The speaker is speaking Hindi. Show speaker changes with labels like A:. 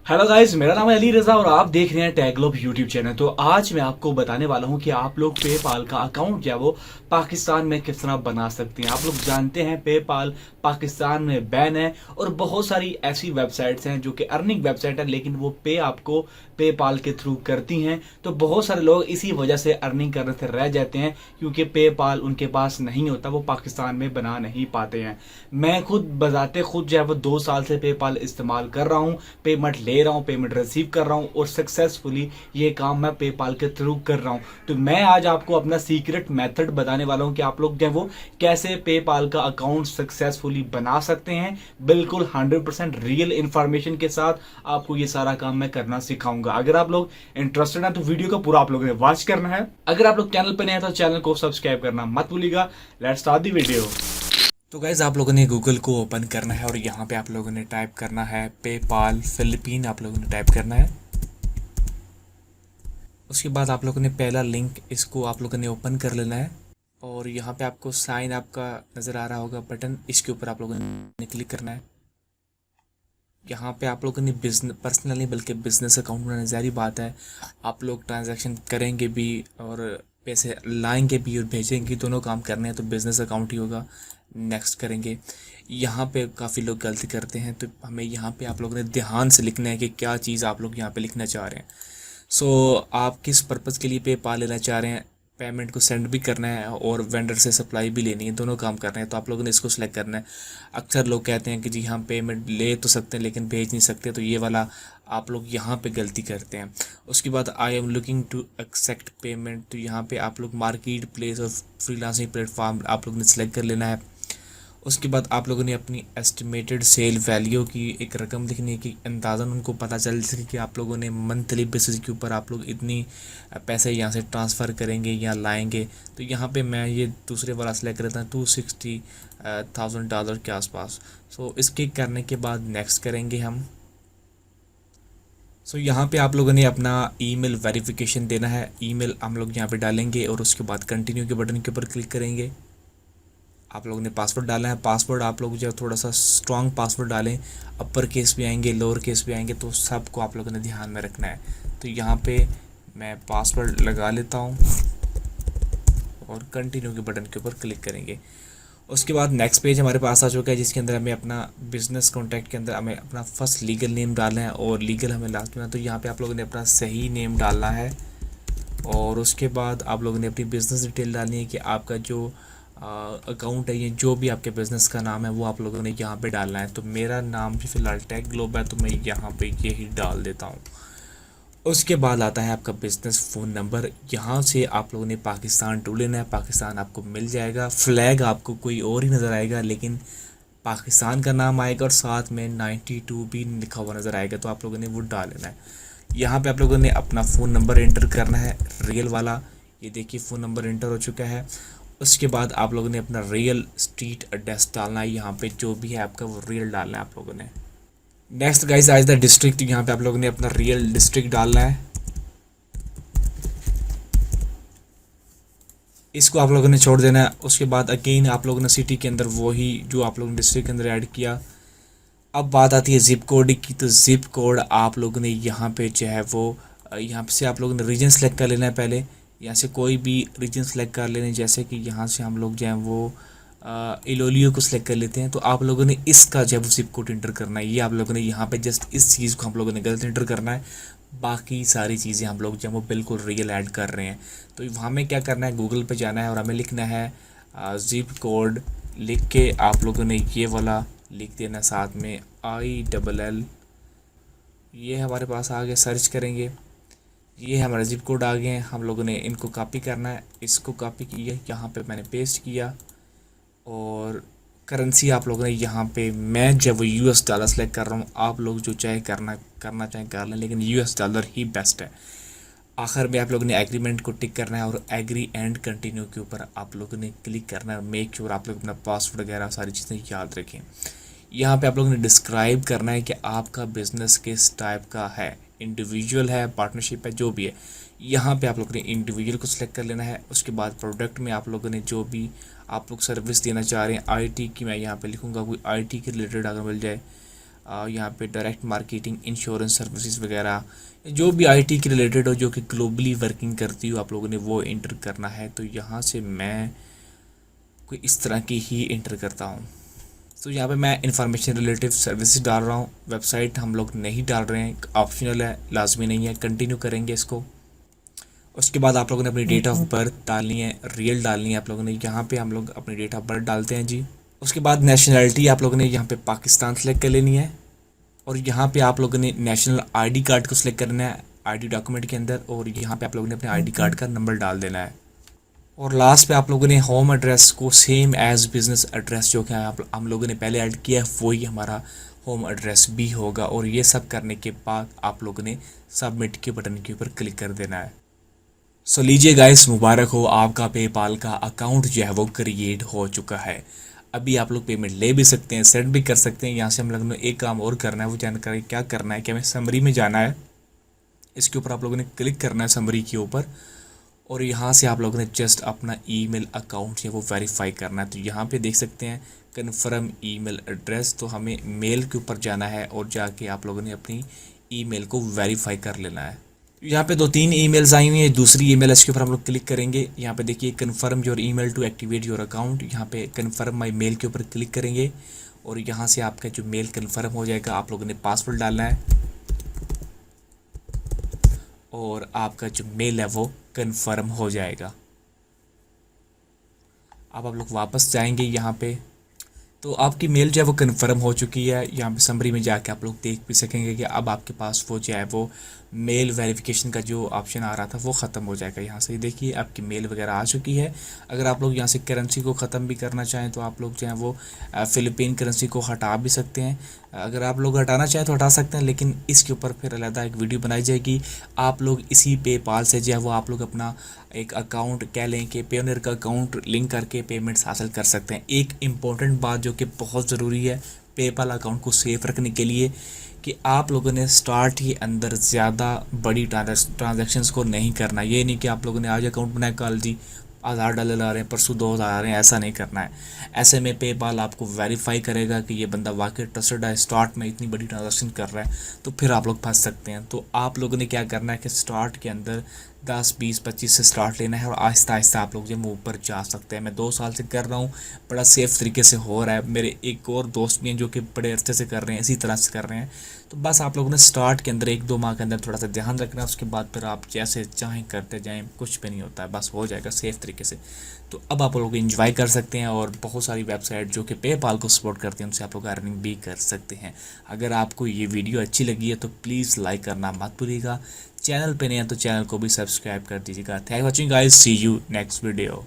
A: हेलो गाइस, मेरा नाम है अली रजा और आप देख रहे हैं टैगलोब यूट्यूब चैनल। तो आज मैं आपको बताने वाला हूं कि आप लोग पेपाल का अकाउंट जो है वो पाकिस्तान में किस तरह बना सकते हैं। आप लोग जानते हैं पेपाल पाकिस्तान में बैन है और बहुत सारी ऐसी वेबसाइट्स हैं जो कि अर्निंग वेबसाइट है, लेकिन वो पे आपको पेपाल के थ्रू करती हैं। तो बहुत सारे लोग इसी वजह से अर्निंग करने से रह जाते हैं क्योंकि पेपाल उनके पास नहीं होता, वो पाकिस्तान में बना नहीं पाते हैं। मैं खुद बजाते खुद जो है वो 2 साल से पेपाल इस्तेमाल कर रहा हूँ, पेमेंट ले रहा हूँ, पेमेंट रिसीव कर रहा हूँ और सक्सेसफुली ये काम मैं पेपाल के थ्रू कर रहा हूँ। तो मैं आज आपको अपना सीक्रेट मेथड बताने वाला हूँ कि आप लोग जो है वो कैसे पेपाल का अकाउंट सक्सेसफुली बना सकते हैं। बिल्कुल 100% रियल इंफॉर्मेशन के साथ आपको ये सारा काम मैं करना सिखाऊंगा। अगर आप लोग इंटरेस्टेड हैं तो वीडियो को पूरा आप लोगों ने वॉच करना है। अगर आप लोग चैनल पर नए हैं तो चैनल को सब्सक्राइब करना मत भूलिएगा। Let's start the video. तो गाइज़, आप लोगों ने गूगल को ओपन करना है और यहाँ पे आप लोगों ने टाइप करना है पेपाल फिलीपीन। आप लोगों ने टाइप करना है। उसके बाद आप लोगों ने पहला लिंक इसको आप लोगों ने ओपन कर लेना है और यहाँ पे आपको साइन आपका नज़र आ रहा होगा बटन, इसके ऊपर आप लोगों ने क्लिक करना है। यहाँ पे आप लोगों ने बिजनेस पर्सनल नहीं बल्कि बिजनेस अकाउंट बनाना, ज़ाहिर बात है आप लोग ट्रांजैक्शन करेंगे भी और पैसे लाएंगे भी और भेजेंगे, दोनों काम करने हैं तो बिज़नेस अकाउंट ही होगा। नेक्स्ट करेंगे। यहाँ पे काफ़ी लोग गलती करते हैं, तो हमें यहाँ पे आप लोगों ने ध्यान से लिखना है कि क्या चीज़ आप लोग यहाँ पे लिखना चाह रहे हैं। आप किस पर्पज़ के लिए पे पा लेना चाह रहे हैं, पेमेंट को सेंड भी करना है और वेंडर से सप्लाई भी लेनी है, दोनों काम करना है, तो आप लोगों ने इसको सिलेक्ट करना है। अक्सर लोग कहते हैं कि जी हम पेमेंट ले तो सकते हैं लेकिन भेज नहीं सकते, तो ये वाला आप लोग यहाँ पे गलती करते हैं। उसके बाद I am looking to accept payment, तो यहाँ पे आप लोग मार्केट प्लेस और फ्रीलांसिंग प्लेटफॉर्म आप लोग ने सेलेक्ट कर लेना है। उसके बाद आप लोगों ने अपनी एस्टिमेटेड सेल वैल्यू की एक रकम लिखनी है कि अंदाज़न उनको पता चल सके कि आप लोगों ने मंथली बेसिस के ऊपर आप लोग इतनी पैसे यहाँ से ट्रांसफ़र करेंगे या लाएंगे। तो यहाँ पे मैं ये दूसरे वाला सेलेक्ट करता हूँ $260,000 के आसपास। इसके करने के बाद नेक्स्ट करेंगे हम। यहाँ पे आप लोगों ने अपना ईमेल वेरिफिकेशन देना है। ईमेल हम लोग यहाँ पे डालेंगे और उसके बाद कंटिन्यू के बटन के ऊपर क्लिक करेंगे। आप लोगों ने पासवर्ड डालना है। पासवर्ड आप लोग जो थोड़ा सा स्ट्रॉन्ग पासवर्ड डालें, अपर केस भी आएंगे लोअर केस भी आएंगे, तो सबको आप लोगों ने ध्यान में रखना है। तो यहाँ पे मैं पासवर्ड लगा लेता हूँ और कंटिन्यू के बटन के ऊपर क्लिक करेंगे। उसके बाद नेक्स्ट पेज हमारे पास आ चुका है जिसके अंदर हमें अपना बिजनेस कॉन्टैक्ट के अंदर हमें अपना फर्स्ट लीगल नेम डालना है और लीगल हमें लास्ट में। तो यहाँ पे आप लोगों ने अपना सही नेम डालना है और उसके बाद आप लोगों ने अपनी बिज़नेस डिटेल डालनी है कि आपका जो अकाउंट है, ये जो भी आपके बिज़नेस का नाम है वो आप लोगों ने यहाँ पे डालना है। तो मेरा नाम भी फ़िलहाल टैग ग्लोब है, तो मैं यहाँ पे यही डाल देता हूँ। उसके बाद आता है आपका बिज़नेस फ़ोन नंबर। यहाँ से आप लोगों ने पाकिस्तान ढूंढ लेना है, पाकिस्तान आपको मिल जाएगा। फ्लैग आपको कोई और ही नज़र आएगा लेकिन पाकिस्तान का नाम आएगा और साथ में 92 भी लिखा हुआ नज़र आएगा, तो आप लोगों ने वो डाल लेना है। यहाँ पे आप लोगों ने अपना फ़ोन नंबर एंटर करना है, रियल वाला। ये देखिए फ़ोन नंबर एंटर हो चुका है। उसके बाद आप लोगों ने अपना रियल स्ट्रीट एड्रेस डालना है, यहाँ पे जो भी है आपका वो रियल डालना है आप लोगों ने। नेक्स्ट गाइस आज द डिस्ट्रिक्ट, यहाँ पे आप लोगों ने अपना रियल डिस्ट्रिक्ट डालना है। इसको आप लोगों ने छोड़ देना है। उसके बाद अगेन आप लोगों ने सिटी के अंदर वही जो आप लोगों ने डिस्ट्रिक्ट के अंदर ऐड किया। अब बात आती है ज़िप कोड की, तो ज़िप कोड आप लोगों ने यहाँ पे जो है वो यहाँ से आप लोगों ने रीजन सेलेक्ट कर लेना है। पहले यहाँ से कोई भी रीजन सेलेक्ट कर लेने, जैसे कि यहाँ से हम लोग जो हैं वो इलोलियो को सिलेक्ट कर लेते हैं। तो आप लोगों ने इसका जो है वो ज़िप कोड इंटर करना है। ये आप लोगों ने यहाँ पे जस्ट इस चीज़ को आप लोगों ने गलत इंटर करना है, बाकी सारी चीज़ें हम लोग जो है वो बिल्कुल रियल ऐड कर रहे हैं। तो हमें क्या करना है, गूगल पे जाना है और हमें लिखना है ज़िप कोड। लिख के आप लोगों ने ये वाला लिख देना, साथ में ILL। ये हमारे पास आ गया, सर्च करेंगे, ये हमारा ज़िप कोड आ गए हैं। हम लोगों ने इनको कॉपी करना है, इसको कॉपी किया, यहाँ पे मैंने पेस्ट किया और करेंसी आप लोगों ने यहाँ पे, मैं जब US डॉलर सेलेक्ट कर रहा हूँ, आप लोग जो चाहे करना चाहें कर लें, लेकिन US डॉलर ही बेस्ट है। आखिर में आप लोगों ने एग्रीमेंट को टिक करना है और एग्री एंड कंटिन्यू के ऊपर आप लोगों ने क्लिक करना है। मेक श्योर आप लोग अपना पासवर्ड वगैरह सारी चीज़ें याद रखें। यहाँ पे आप लोगों ने डिस्क्राइब करना है कि आपका बिज़नेस किस टाइप का है, इंडिविजुअल है, पार्टनरशिप है, जो भी है। यहाँ पे आप लोगों ने इंडिविजुअल को सिलेक्ट कर लेना है। उसके बाद प्रोडक्ट में आप लोगों ने जो भी आप लोग सर्विस देना चाह रहे हैं, IT की मैं यहाँ पे लिखूँगा, कोई IT के रिलेटेड अगर मिल जाए यहाँ पे डायरेक्ट मार्केटिंग, इंश्योरेंस सर्विसेज वगैरह, जो भी आईटी के रिलेटेड हो, जो कि ग्लोबली वर्किंग करती हो, आप लोगों ने वो इंटर करना है। तो यहाँ से मैं कोई इस तरह की ही इंटर करता हूँ। तो यहाँ पे मैं इंफॉर्मेशन रिलेटिव सर्विसेज डाल रहा हूँ। वेबसाइट हम लोग नहीं डाल रहे हैं, ऑप्शनल है, लाजमी नहीं है, कंटिन्यू करेंगे इसको। उसके बाद आप लोगों ने अपनी डेट ऑफ बर्थ डालनी है, रियल डालनी है आप लोगों ने। यहाँ पे हम लोग अपनी डेट ऑफ बर्थ डालते हैं जी। उसके बाद नेशनलिटी आप लोगों ने यहाँ पे पाकिस्तान सेलेक्ट कर लेनी है, और यहाँ पे आप लोगों ने नेशनल आईडी कार्ड को सिलेक्ट करना है आईडी डॉक्यूमेंट के अंदर, और यहाँ पे आप लोगों ने अपने आईडी कार्ड का नंबर डाल देना है। और लास्ट पे आप लोगों ने होम एड्रेस को सेम एज बिजनेस एड्रेस जो कि हम लोगों ने पहले ऐड किया है वही हमारा होम एड्रेस भी होगा। और ये सब करने के बाद आप लोगों ने सबमिट के बटन के ऊपर क्लिक कर देना है। सो लीजिए गाइस, मुबारक हो, आपका पेपाल का अकाउंट जो है वो क्रिएट हो चुका है। अभी आप लोग पेमेंट ले भी सकते हैं, सेंड भी कर सकते हैं। यहाँ से हम लोगों ने एक काम और करना है, वो जानकारी क्या करना है कि हमें समरी में जाना है। इसके ऊपर आप लोगों ने क्लिक करना है समरी के ऊपर, और यहाँ से आप लोगों ने जस्ट अपना ईमेल अकाउंट है वो वेरीफाई करना है। तो यहाँ पे देख सकते हैं कन्फर्म ईमेल एड्रेस, तो हमें मेल के ऊपर जाना है और जाके आप लोगों ने अपनी ईमेल को वेरीफाई कर लेना है। यहाँ पे 2-3 ईमेल्स आई हुई हैं, दूसरी ईमेल है, इसके ऊपर हम लोग क्लिक करेंगे। यहाँ पे देखिए confirm your email to activate your account, यहाँ पे कन्फर्म माई मेल के ऊपर क्लिक करेंगे, और यहाँ से आपका जो मेल कन्फर्म हो जाएगा। आप लोगों ने पासवर्ड डालना है, और आपका जो मेल है वो कन्फर्म हो जाएगा। अब आप लोग वापस जाएंगे यहाँ पे, तो आपकी मेल जो है वो कन्फर्म हो चुकी है। यहाँ पे समरी में जाके आप लोग देख भी सकेंगे कि अब आपके पास वो जो है वो मेल वेरिफिकेशन का जो ऑप्शन आ रहा था वो ख़त्म हो जाएगा। यहाँ से देखिए आपकी मेल वगैरह आ चुकी है। अगर आप लोग यहाँ से करेंसी को ख़त्म भी करना चाहें तो आप लोग जो है वो फ़िलिपीन करेंसी को हटा भी सकते हैं। अगर आप लोग हटाना चाहें तो हटा सकते हैं, लेकिन इसके ऊपर फिर अलग एक वीडियो बनाई जाएगी। आप लोग इसी पेपाल से जो है वो आप लोग अपना एक अकाउंट कह लें कि पेयोनियर का अकाउंट लिंक करके पेमेंट्स हासिल कर सकते हैं। एक इम्पॉर्टेंट बात जो कि बहुत ज़रूरी है पेपाल अकाउंट को सेफ रखने के लिए, कि आप लोगों ने स्टार्ट ही अंदर ज़्यादा बड़ी ट्रांजैक्शंस को नहीं करना। ये नहीं कि आप लोगों ने आज अकाउंट बनाया, कल जी $1000 आ रहे हैं, परसों 2000 आ रहे हैं, ऐसा नहीं करना है। ऐसे में पेपाल आपको वेरीफाई करेगा कि ये बंदा वाकई ट्रस्टेड है, स्टार्ट में इतनी बड़ी ट्रांजैक्शन कर रहा है, तो फिर आप लोग फंस सकते हैं। तो आप लोगों ने क्या करना है कि स्टार्ट के अंदर 10, 20, 25 से स्टार्ट लेना है, और आहिस्ता आहिस्ता आप लोग जब ऊपर जा सकते हैं। मैं 2 साल से कर रहा हूँ, बड़ा सेफ़ तरीके से हो रहा है। मेरे एक और दोस्त भी हैं जो कि बड़े अरसे से कर रहे हैं, इसी तरह से कर रहे हैं। तो बस आप लोगों ने स्टार्ट के अंदर 1-2 माह के अंदर थोड़ा सा ध्यान रखना है, उसके बाद फिर आप जैसे चाहें करते जाएं, कुछ भी नहीं होता है, बस हो जाएगा सेफ़ तरीके से। तो अब आप लोग एंजॉय कर सकते हैं, और बहुत सारी वेबसाइट जो कि पेपाल को सपोर्ट करती हैं उनसे आप लोग अर्निंग भी कर सकते हैं। अगर आपको ये वीडियो अच्छी लगी है तो प्लीज़ लाइक करना मत भूलिएगा। चैनल पे नए हैं तो चैनल को भी सब्सक्राइब कर दीजिएगा। Thank you watching guys, see you next video.